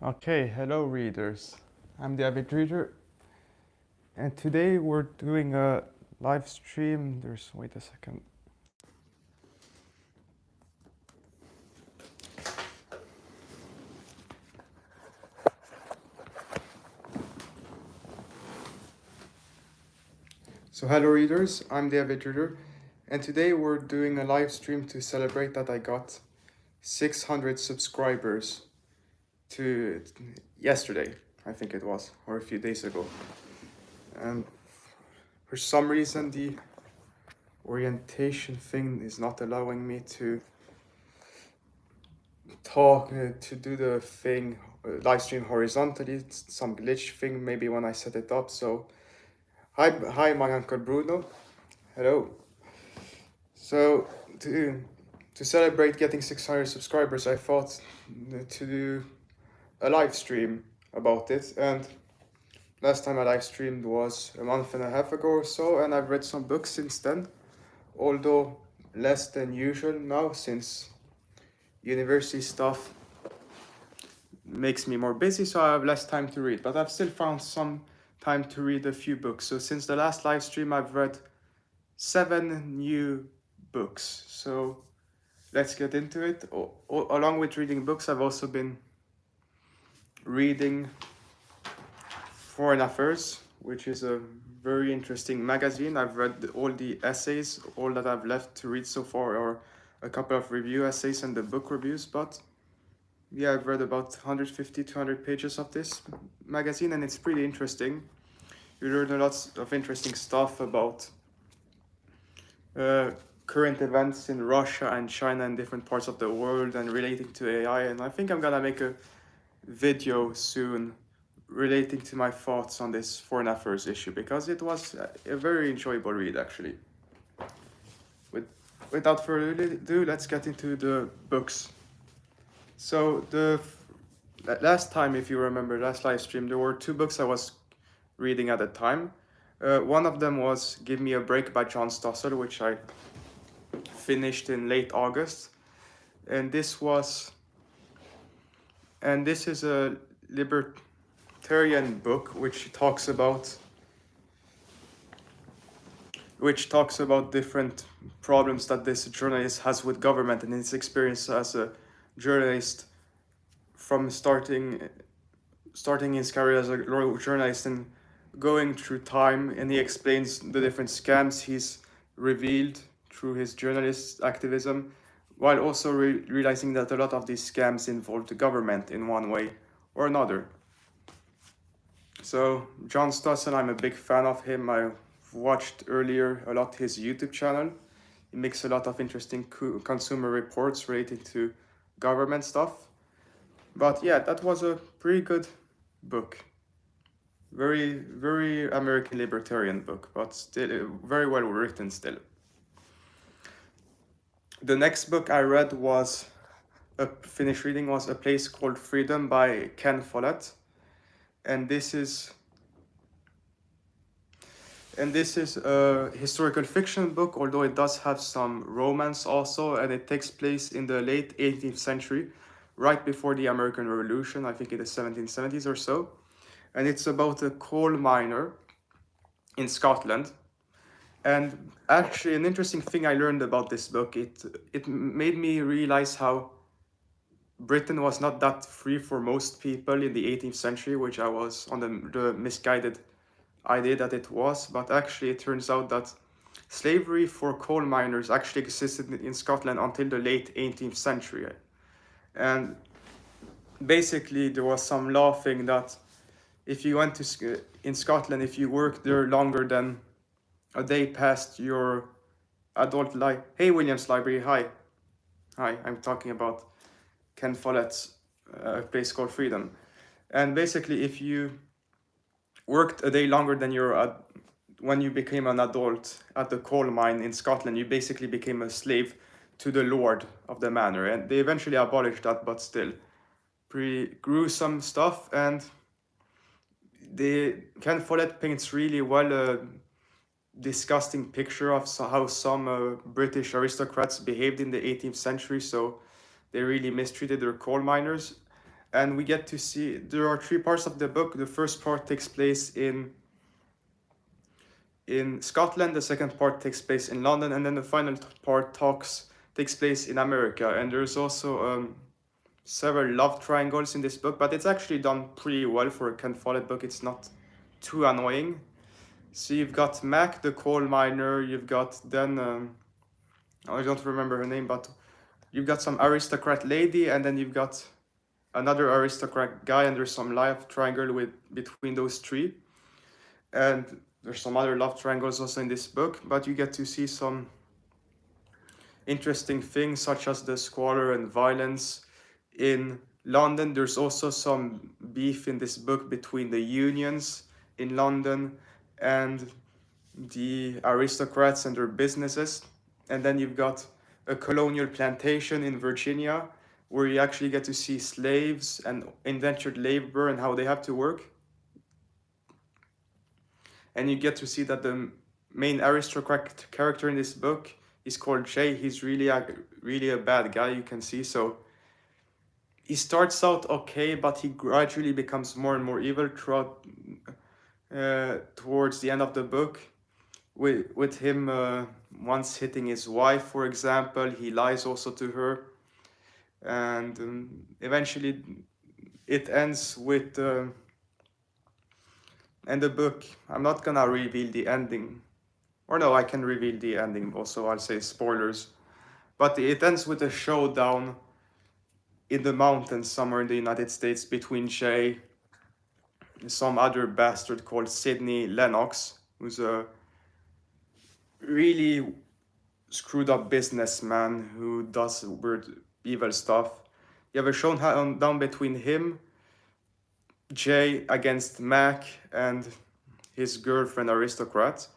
Okay, hello readers. I'm the Avid reader, and today we're doing a live stream. Wait a second. So, hello readers, I'm the Avid reader, and today we're doing a live stream to celebrate that I got 600 subscribers to yesterday, I think it was, or a few days ago. And for some reason, the orientation thing is not allowing me to talk to do the thing live stream horizontally. It's some glitch thing maybe when I set it up. So hi my uncle Bruno, hello. So to celebrate getting 600 subscribers, I thought to do a live stream about it. And last time I live streamed was a month and a half ago or so, and I've read some books since then, although less than usual now since university stuff makes me more busy, so I have less time to read. But I've still found some time to read a few books. So since the last live stream, I've read 7 new books. So let's get into it. Along with reading books, I've also been reading Foreign Affairs, which is a very interesting magazine. I've read all the essays. All that I've left to read so far are a couple of review essays and the book reviews, but yeah, I've read about 150, 200 pages of this magazine, and it's pretty interesting. You learn a lot of interesting stuff about current events in Russia and China and different parts of the world and relating to AI. And I think I'm gonna make a video soon relating to my thoughts on this foreign affairs issue, because it was a very enjoyable read actually. Without further ado, let's get into the books. So last time, if you remember, last live stream, there were 2 books I was reading at a time. One of them was Give Me a Break by John Stossel, which I finished in late August. And this is a libertarian book which talks about different problems that this journalist has with government and his experience as a journalist from starting his career as a journalist and going through time, and he explains the different scams he's revealed through his journalist activism, while also realizing that a lot of these scams involve the government in one way or another. So John Stossel, I'm a big fan of him. I watched earlier a lot his YouTube channel. He makes a lot of interesting consumer reports related to government stuff. But yeah, that was a pretty good book. Very, very American libertarian book, but still very well written still. The next book I read was, finished reading, was A Place Called Freedom by Ken Follett. And this is a historical fiction book, although it does have some romance also, and it takes place in the late 18th century, right before the American Revolution, I think in the 1770s or so. And it's about a coal miner in Scotland. And actually, an interesting thing I learned about this book, it made me realize how Britain was not that free for most people in the 18th century, which I was on the misguided idea that it was. But actually, it turns out that slavery for coal miners actually existed in Scotland until the late 18th century. And basically, there was some law thing that if you went to in Scotland, if you worked there longer than a day past your adult life. Hey, Williams Library, hi. I'm talking about Ken Follett's Place Called Freedom. And basically, if you worked a day longer than when you became an adult at the coal mine in Scotland, you basically became a slave to the lord of the manor. And they eventually abolished that, but still, pretty gruesome stuff. And Ken Follett paints really well a disgusting picture of how some British aristocrats behaved in the 18th century. So they really mistreated their coal miners. And we get to see there are three parts of the book. The first part takes place in Scotland, the second part takes place in London, and then the final part takes place in America. And there's also several love triangles in this book, but it's actually done pretty well for a Ken Follett book. It's not too annoying. So you've got Mac, the coal miner. You've got then I don't remember her name, but you've got some aristocrat lady, and then you've got another aristocrat guy, and there's some love triangle between those three. And there's some other love triangles also in this book, but you get to see some interesting things such as the squalor and violence in London. There's also some beef in this book between the unions in London and the aristocrats and their businesses. And then you've got a colonial plantation in Virginia where you actually get to see slaves and indentured labor and how they have to work. And you get to see that the main aristocrat character in this book is called Jay. He's really a bad guy, you can see. So he starts out okay, but he gradually becomes more and more evil throughout towards the end of the book. With him once hitting his wife, for example, he lies also to her, and eventually it ends with. And the book, I'm not gonna reveal the ending. Or no, I can reveal the ending also, I'll say spoilers. But it ends with a showdown in the mountains somewhere in the United States between Jay and some other bastard called Sidney Lennox, who's a really screwed up businessman who does weird evil stuff. You have a showdown between him, Jay against Mac and his girlfriend aristocrat,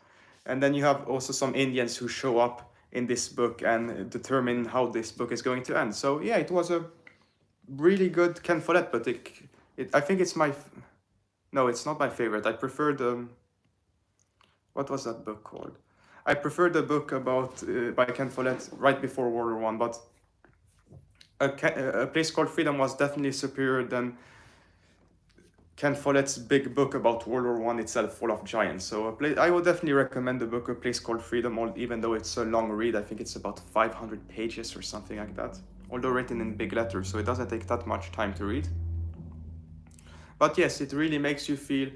and then you have also some Indians who show up in this book and determine how this book is going to end. So yeah, it was a really good Ken Follett, but I think it's no, it's not my favorite. I prefer the what was that book called? I prefer the book about by Ken Follett right before World War One, but a Place Called Freedom was definitely superior than Ken Follett's big book about World War One itself, full of giants. So I would definitely recommend the book A Place Called Freedom, even though it's a long read. I think it's about 500 pages or something like that, although written in big letters, so it doesn't take that much time to read. But yes, it really makes you feel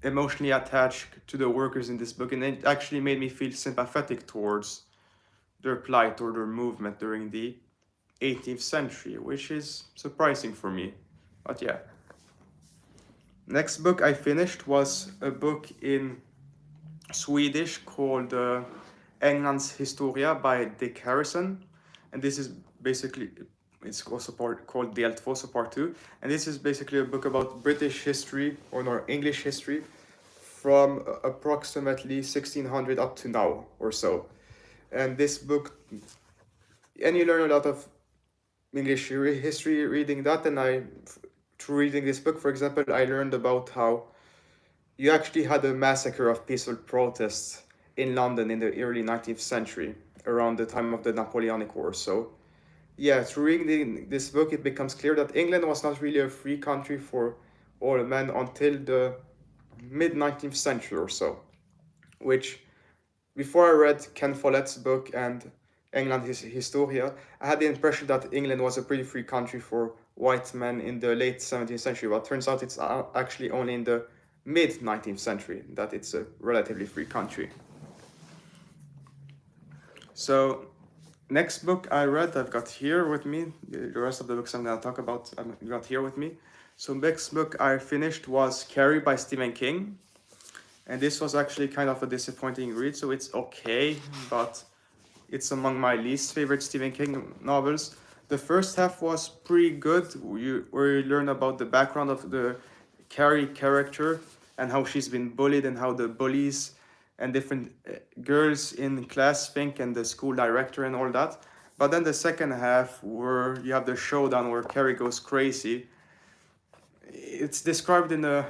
emotionally attached to the workers in this book, and it actually made me feel sympathetic towards their plight or their movement during the 18th century, which is surprising for me. But yeah. Next book I finished was a book in Swedish called Englands Historia by Dick Harrison, and this is basically, it's also called Del Två, so part 2, and this is basically a book about British history, or no, English history, from approximately 1600 up to now or so. And this book, and you learn a lot of English history reading that, and through reading this book, for example, I learned about how you actually had a massacre of peaceful protests in London in the early 19th century, around the time of the Napoleonic Wars. So yeah, through reading this book, it becomes clear that England was not really a free country for all men until the mid-19th century or so, which, before I read Ken Follett's book and England Historia, I had the impression that England was a pretty free country for white men in the late 17th century, but turns out it's actually only in the mid-19th century that it's a relatively free country. So next book I read, I've got here with me. The rest of the books I'm going to talk about, I've got here with me. So next book I finished was Carrie by Stephen King. And this was actually kind of a disappointing read, so it's okay, but it's among my least favorite Stephen King novels. The first half was pretty good, where you learn about the background of the Carrie character and how she's been bullied and how the bullies and different girls in class think and the school director and all that. But then the second half, where you have the showdown where Carrie goes crazy, it's described in a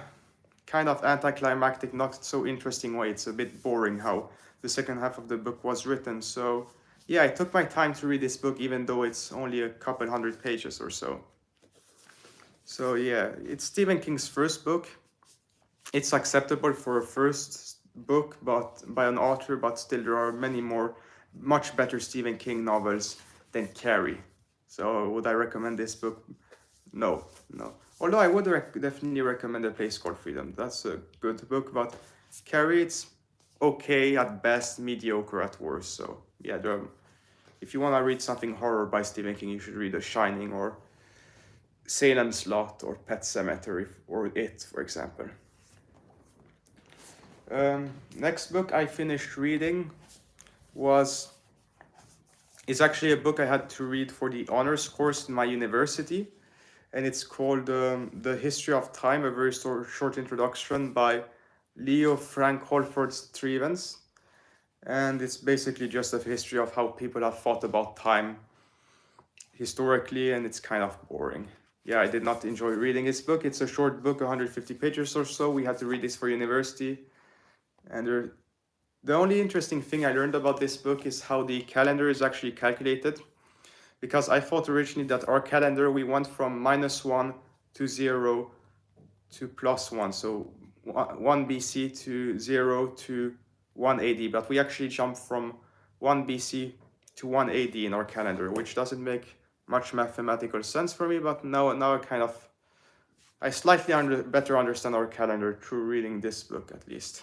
kind of anticlimactic, not so interesting way. It's a bit boring how the second half of the book was written. So yeah, I took my time to read this book, even though it's only a couple hundred pages or so. So yeah, it's Stephen King's first book. It's acceptable for a first book, but by an author, but still there are many more, much better Stephen King novels than Carrie. So would I recommend this book? No, no. Although I would definitely recommend A Place Called Freedom. That's a good book, but Carrie, it's okay at best, mediocre at worst. So yeah, if you want to read something horror by Stephen King, you should read The Shining or Salem's Lot or Pet Sematary or It, for example. Next book I finished reading is actually a book I had to read for the honors course in my university, and it's called The History of Time, a very short introduction by Leo Frank Holford Strevens. And it's basically just a history of how people have thought about time historically, and it's kind of boring. Yeah, I did not enjoy reading this book. It's a short book, 150 pages or so. We had to read this for university. And the only interesting thing I learned about this book is how the calendar is actually calculated. Because I thought originally that our calendar, we went from -1 to 0 to +1. So 1 BC to 0 to 1 AD. But we actually jumped from 1 BC to 1 AD in our calendar, which doesn't make much mathematical sense for me. But now I slightly better understand our calendar through reading this book, at least.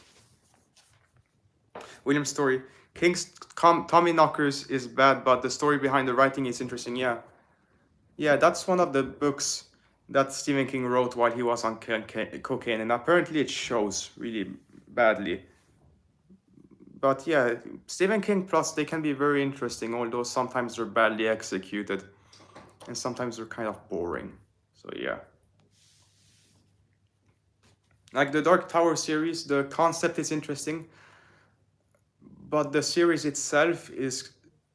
William's story. King's Tommy Knockers is bad, but the story behind the writing is interesting. Yeah, that's one of the books that Stephen King wrote while he was on cocaine, and apparently it shows really badly. But yeah, Stephen King plots, they can be very interesting, although sometimes they're badly executed, and sometimes they're kind of boring. So yeah. Like the Dark Tower series, the concept is interesting, but the series itself is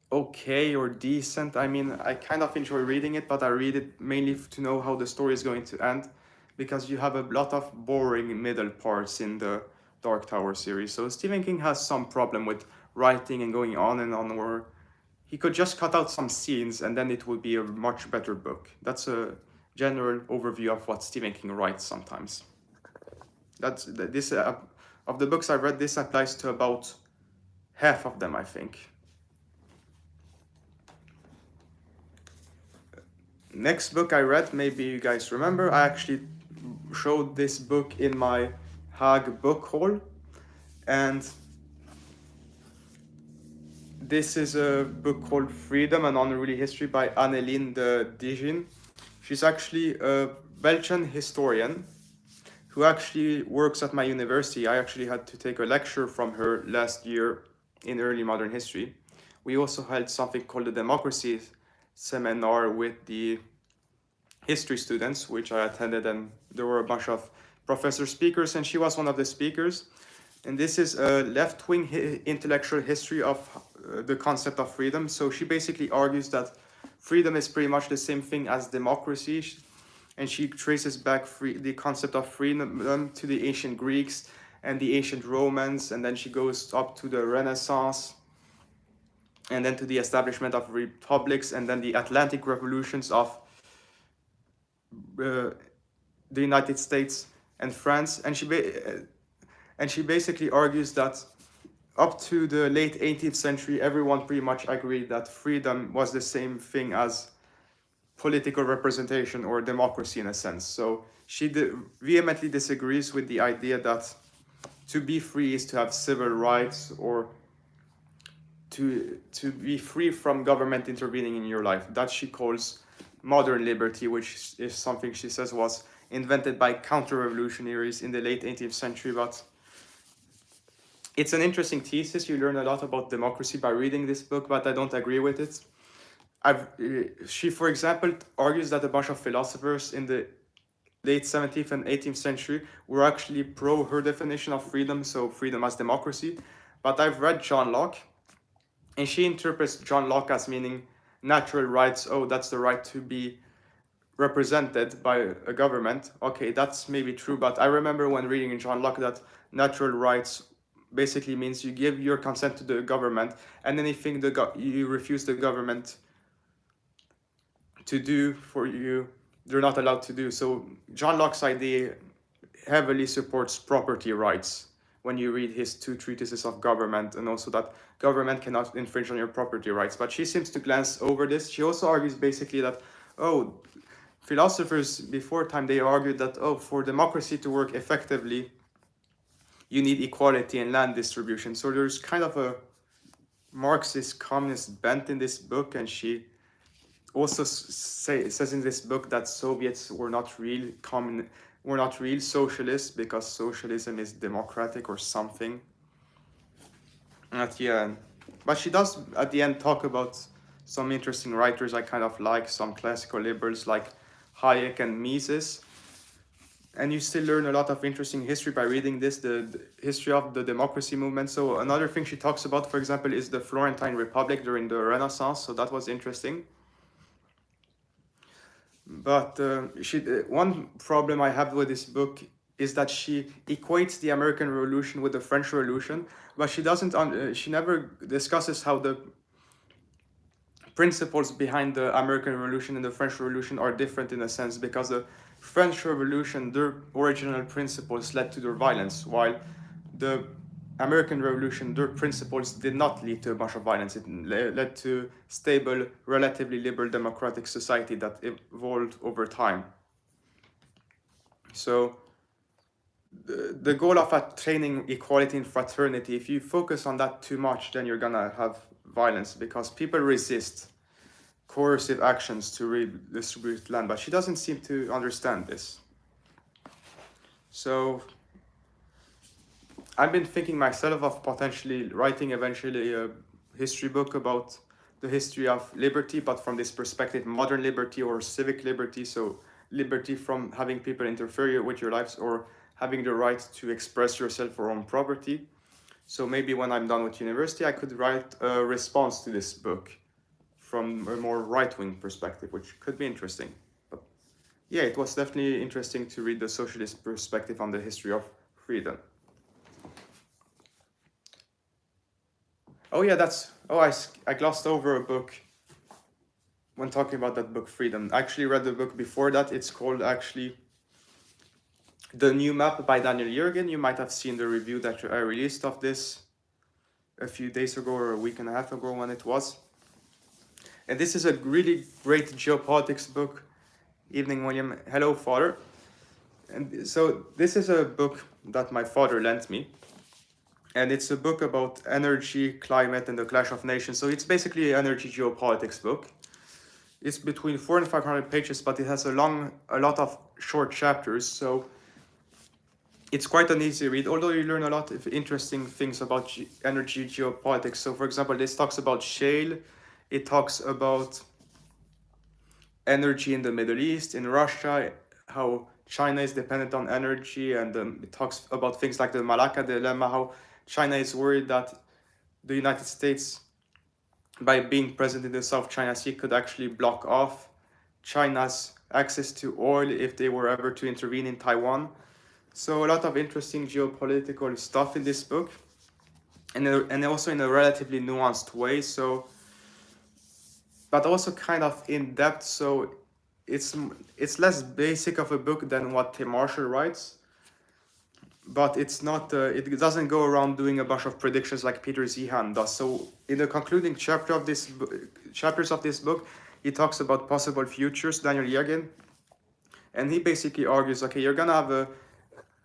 okay or decent. I mean, I kind of enjoy reading it, but I read it mainly to know how the story is going to end, because you have a lot of boring middle parts in the Dark Tower series. So Stephen King has some problem with writing and going on and on, where he could just cut out some scenes and then it would be a much better book. That's a general overview of what Stephen King writes sometimes. That's this of the books I've read, this applies to about half of them, I think. Next book I read, maybe you guys remember, I actually showed this book in my Hague book haul, and this is a book called Freedom, an Unruly History by Anneline de Digin. She's actually a Belgian historian who actually works at my university. I actually had to take a lecture from her last year in early modern history. We also held something called the Democracy Seminar with the history students, which I attended, and there were a bunch of professor speakers, and she was one of the speakers. And this is a left-wing intellectual history of the concept of freedom. So she basically argues that freedom is pretty much the same thing as democracy, and she traces back the concept of freedom to the ancient Greeks and the ancient Romans, and then she goes up to the Renaissance, and then to the establishment of republics, and then the Atlantic revolutions of the United States and France. And she basically argues that up to the late 18th century, everyone pretty much agreed that freedom was the same thing as political representation or democracy in a sense. So she vehemently disagrees with the idea that to be free is to have civil rights, or to be free from government intervening in your life. That she calls modern liberty, which is something she says was invented by counter-revolutionaries in the late 18th century. But it's an interesting thesis. You learn a lot about democracy by reading this book, but I don't agree with it. She, for example, argues that a bunch of philosophers in the late 17th and 18th century were actually pro her definition of freedom, so freedom as democracy. But I've read John Locke, and she interprets John Locke as meaning natural rights. Oh, that's the right to be represented by a government. Okay, that's maybe true, but I remember when reading in John Locke that natural rights basically means you give your consent to the government, and anything you refuse the government to do for you they're not allowed to do. So John Locke's idea heavily supports property rights when you read his two treatises of government, and also that government cannot infringe on your property rights. But she seems to glance over this. She also argues basically that, oh, philosophers before time, they argued that, oh, for democracy to work effectively, you need equality in land distribution. So there's kind of a Marxist communist bent in this book, and she also says in this book that Soviets were not real socialists, because socialism is democratic or something. At the end, but she does at the end talk about some interesting writers I kind of like, some classical liberals like Hayek and Mises. And you still learn a lot of interesting history by reading this, the history of the democracy movement. So another thing she talks about, for example, is the Florentine Republic during the Renaissance. So that was interesting. But one problem I have with this book is that she equates the American Revolution with the French Revolution, but she doesn't. She never discusses how the principles behind the American Revolution and the French Revolution are different in a sense, because the French Revolution, their original principles led to their violence, while the American Revolution, their principles did not lead to a bunch of violence. It led to stable, relatively liberal democratic society that evolved over time. So the goal of training equality and fraternity, if you focus on that too much, then you're gonna have violence, because people resist coercive actions to redistribute land. But she doesn't seem to understand this. So I've been thinking myself of potentially writing eventually a history book about the history of liberty, but from this perspective, modern liberty or civic liberty. So liberty from having people interfere with your lives, or having the right to express yourself for own property. So maybe when I'm done with university, I could write a response to this book from a more right-wing perspective, which could be interesting. But yeah, it was definitely interesting to read the socialist perspective on the history of freedom. Oh yeah, I glossed over a book when talking about that book, Freedom. I actually read the book before that. It's called actually The New Map by Daniel Yergin. You might have seen the review that I released of this a few days ago, or a week and a half ago when it was. And this is a really great geopolitics book. Evening, William. Hello, Father. And so this is a book that my father lent me. And it's a book about energy, climate, and the clash of nations. So it's basically an energy geopolitics book. It's between 400 and 500 pages, but it has a lot of short chapters. So it's quite an easy read, although you learn a lot of interesting things about energy geopolitics. So for example, this talks about shale. It talks about energy in the Middle East, in Russia, how China is dependent on energy, and it talks about things like the Malacca dilemma, how China is worried that the United States, by being present in the South China Sea, could actually block off China's access to oil if they were ever to intervene in Taiwan. So a lot of interesting geopolitical stuff in this book, and also in a relatively nuanced way. So, but also kind of in depth. So it's less basic of a book than what Tim Marshall writes. But it's not. It doesn't go around doing a bunch of predictions like Peter Zehan does. So in the concluding chapters of this book, he talks about possible futures, Daniel Yergin, and he basically argues, okay, you're gonna have a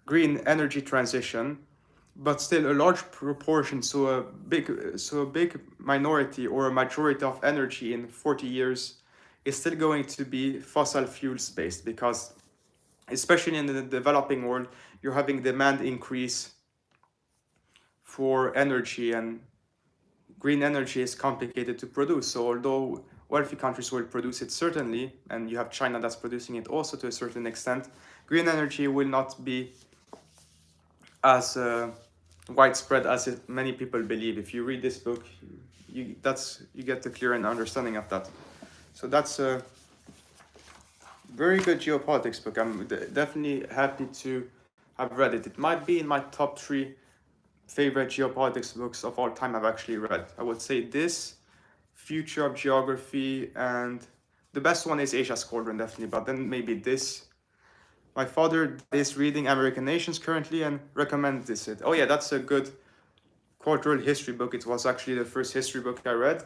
green energy transition, but still a large proportion, so a big minority or a majority of energy in 40 years is still going to be fossil fuels based, because especially in the developing world, you're having demand increase for energy, and green energy is complicated to produce. So although wealthy countries will produce it certainly, and you have China that's producing it also to a certain extent, green energy will not be as widespread as many people believe. If you read this book, you get the clear understanding of that. So that's a very good geopolitics book. I'm definitely happy to have read it. It might be in my top 3 favorite geopolitics books of all time I've actually read. I would say this, Future of Geography, and The best one is Asia's Cauldron, definitely, but then maybe this. My father is reading American Nations currently and recommends this. Oh yeah, that's a good cultural history book. It was actually the first history book I read.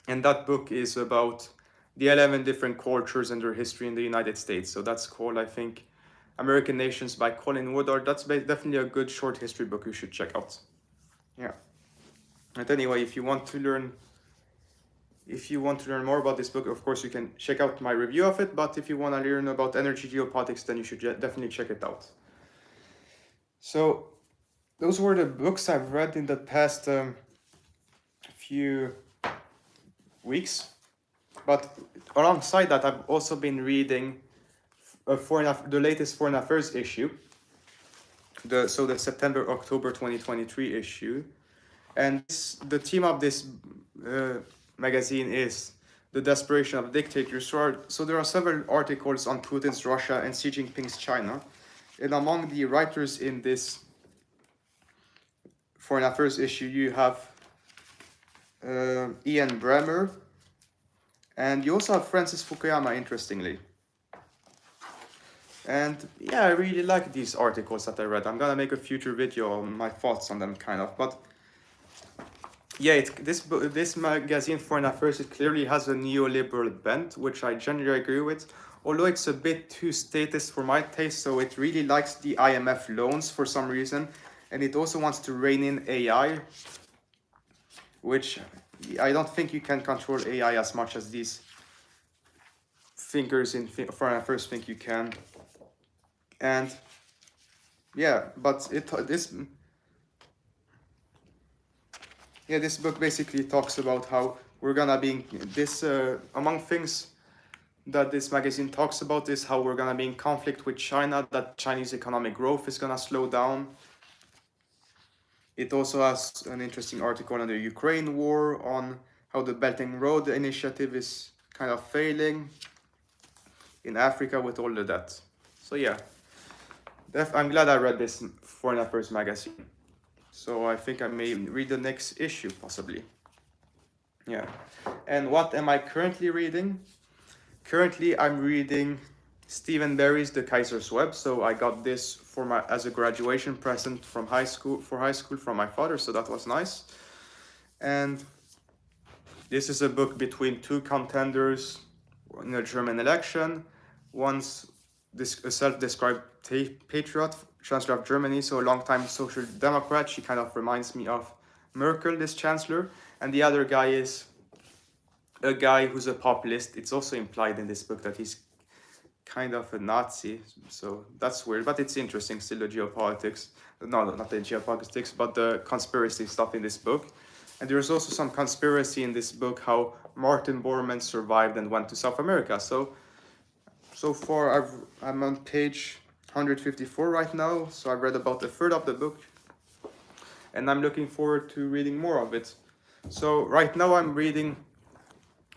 And that book is about the 11 different cultures and their history in the United States. So that's called, I think, American Nations by Colin Woodard. That's definitely a good short history book you should check out. Yeah. And anyway, if you want to learn more about this book, of course, you can check out my review of it. But if you want to learn about energy geopolitics, then you should definitely check it out. So those were the books I've read in the past few weeks. But alongside that, I've also been reading the latest Foreign Affairs issue. The September-October 2023 issue. And the theme of this magazine is the desperation of dictators. So there are several articles on Putin's Russia and Xi Jinping's China. And among the writers in this Foreign Affairs issue, you have Ian Bremmer, and you also have Francis Fukuyama, interestingly. And yeah, I really like these articles that I read. I'm gonna make a future video on my thoughts on them, kind of. But yeah, this magazine, Foreign Affairs, it clearly has a neoliberal bent, which I generally agree with. Although it's a bit too statist for my taste, so it really likes the IMF loans for some reason, and it also wants to rein in AI, which I don't think you can control AI as much as these thinkers in Foreign Affairs think you can. And yeah, but this book basically talks about how we're gonna be among things that this magazine talks about is how we're gonna be in conflict with China, that Chinese economic growth is gonna slow down. It also has an interesting article on the Ukraine war, on how the Belt and Road Initiative is kind of failing in Africa with all of that. So yeah, I'm glad I read this Foreign Affairs magazine. So I think I may read the next issue, possibly. Yeah. And what am I currently reading? Currently, I'm reading Stephen Barry's The Kaiser's Web. So I got this as a graduation present from high school from my father. So that was nice. And this is a book between two contenders in a German election. One's a self-described patriot, Chancellor of Germany, so a long-time social democrat. She kind of reminds me of Merkel, this chancellor. And the other guy is a guy who's a populist. It's also implied in this book that he's kind of a Nazi, so that's weird, but it's interesting still, the geopolitics. No, not the geopolitics, but the conspiracy stuff in this book. And there's also some conspiracy in this book, how Martin Bormann survived and went to South America. So far, I'm on page 154 right now, so I've read about a third of the book, and I'm looking forward to reading more of it. So right now I'm reading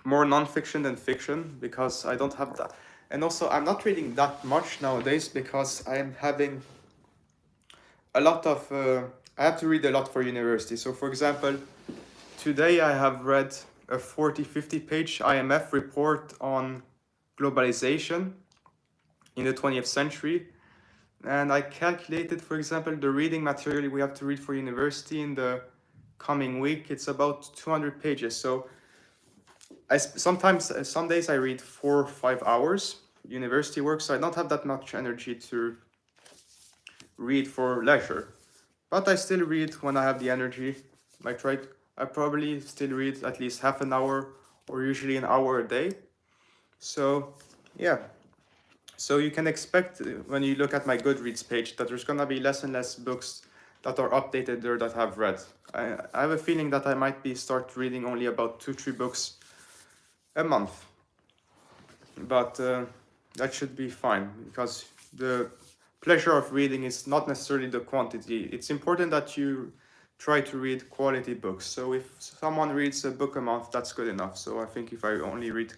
more non-fiction than fiction, because I don't have that. And also, I'm not reading that much nowadays, because I'm having a lot of... I have to read a lot for university. So for example, today I have read a 40-50 page IMF report on globalization in the 20th century. And I calculated, for example, the reading material we have to read for university in the coming week. It's about 200 pages. So some days I read 4 or 5 hours university work, so I don't have that much energy to read for leisure. But I still read when I have the energy. I probably still read at least half an hour or usually an hour a day. So yeah. So you can expect, when you look at my Goodreads page, that there's gonna be less and less books that are updated there that I've read. I have a feeling that I might start reading only about 2-3 books a month. But that should be fine, because the pleasure of reading is not necessarily the quantity. It's important that you try to read quality books. So if someone reads a book a month, that's good enough. So I think if I only read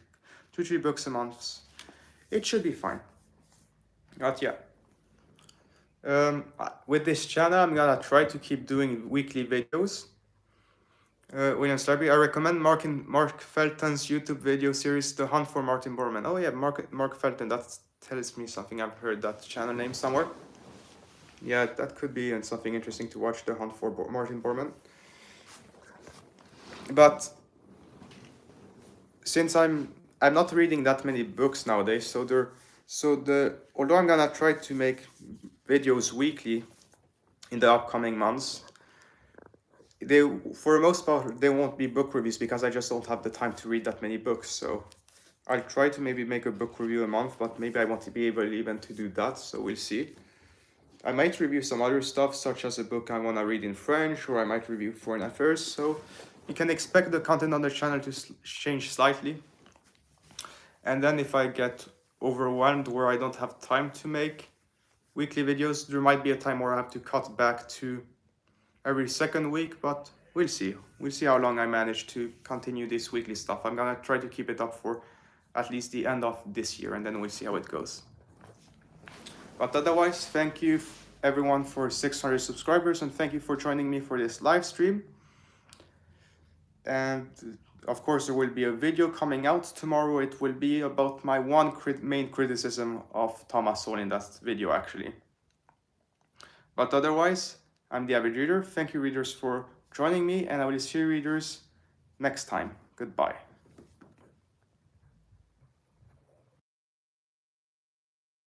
2-3 books a month, it should be fine. But yeah. With this channel, I'm gonna try to keep doing weekly videos. William Slabby, I recommend Mark Felton's YouTube video series, The Hunt for Martin Bormann. Oh yeah, Mark Felton, that tells me something. I've heard that channel name somewhere. Yeah, that could be something interesting to watch, The Hunt for Martin Bormann. But since I'm not reading that many books nowadays, although I'm gonna try to make videos weekly in the upcoming months, for the most part they won't be book reviews because I just don't have the time to read that many books. So I'll try to maybe make a book review a month, but maybe I won't be able even to do that, so we'll see. I might review some other stuff, such as a book I want to read in French, or I might review foreign affairs, so you can expect the content on the channel to change slightly. And then if I get overwhelmed where I don't have time to make weekly videos, there might be a time where I have to cut back to every second week, but we'll see. We'll see how long I manage to continue this weekly stuff. I'm gonna try to keep it up for at least the end of this year, and then we'll see how it goes. But otherwise, thank you everyone for 600 subscribers, and thank you for joining me for this live stream. And of course, there will be a video coming out tomorrow. It will be about my main criticism of Thomas Sowell in that video, actually. But otherwise, I'm the Avid Reader. Thank you, readers, for joining me, and I will see you, readers, next time. Goodbye.